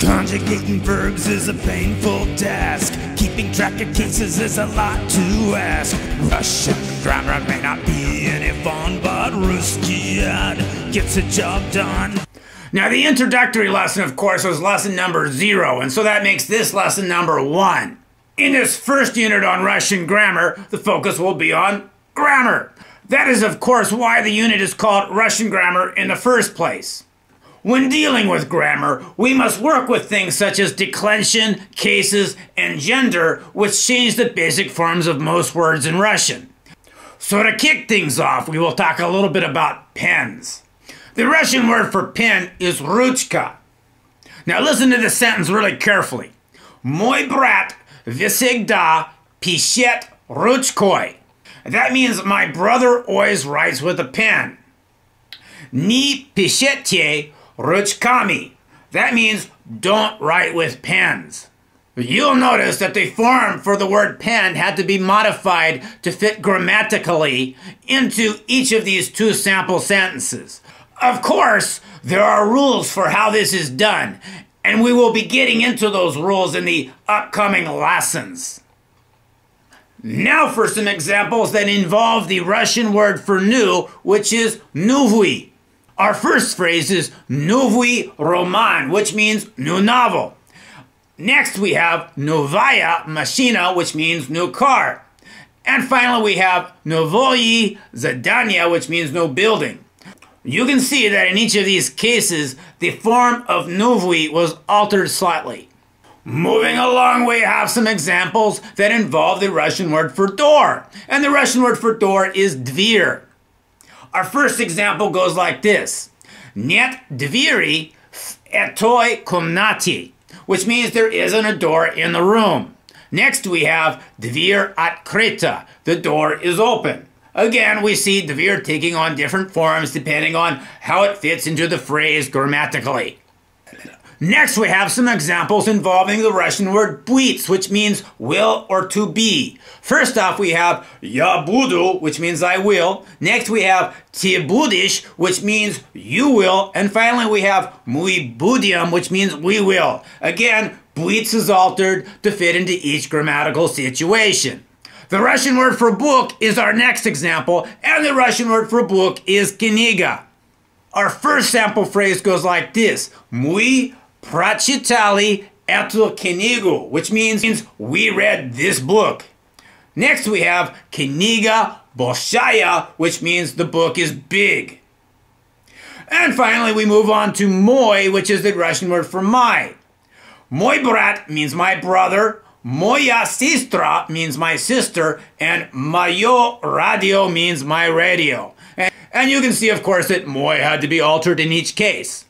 Conjugating verbs is a painful task. Keeping track of cases is a lot to ask. Russian grammar may not be any fun, but Rusky Ed gets the job done. Now the introductory lesson, of course, was lesson number 0, and so that makes this lesson number 1. In this first unit on Russian grammar, the focus will be on grammar. That is, of course, why the unit is called Russian grammar in the first place. When dealing with grammar, we must work with things such as declension, cases, and gender, which change the basic forms of most words in Russian. So to kick things off, we will talk a little bit about pens. The Russian word for pen is ruchka. Now listen to this sentence really carefully. Мой брат всегда пишет ручкой. That means my brother always writes with a pen. Не пишите ручками. That means don't write with pens. You'll notice that the form for the word pen had to be modified to fit grammatically into each of these 2 sample sentences. Of course, there are rules for how this is done, and we will be getting into those rules in the upcoming lessons. Now for some examples that involve the Russian word for new, which is новый. Our first phrase is новый роман, which means new novel. Next we have новая машина, which means new car. And finally we have новое здание, which means new building. You can see that in each of these cases, the form of новый was altered slightly. Moving along, we have some examples that involve the Russian word for door. And the Russian word for door is dверь. Our first example goes like this. Нет двери в этой комнате, which means there isn't a door in the room. Next we have дверь открыта. The door is open. Again, we see dверь taking on different forms depending on how it fits into the phrase grammatically. Next, we have some examples involving the Russian word быть, which means will or to be. First off, we have я буду, which means I will. Next, we have ты будешь, which means you will. And finally, we have мы будем, which means we will. Again, быть is altered to fit into each grammatical situation. The Russian word for book is our next example, and the Russian word for book is книга. Our first sample phrase goes like this. Мы прочитали эту книгу, which means we read this book. Next we have книга большая, which means the book is big. And finally we move on to мой, which is the Russian word for my. Мой брат means my brother, моя сестра means my sister, and моё радио means my radio. And you can see, of course, that мой had to be altered in each case.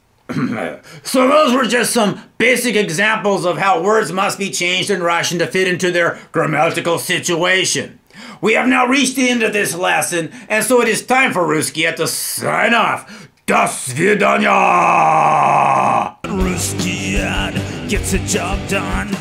So those were just some basic examples of how words must be changed in Russian to fit into their grammatical situation. We have now reached the end of this lesson, and so it is time for Rusky Ed to sign off. До свидания! Rusky Ed gets the job done.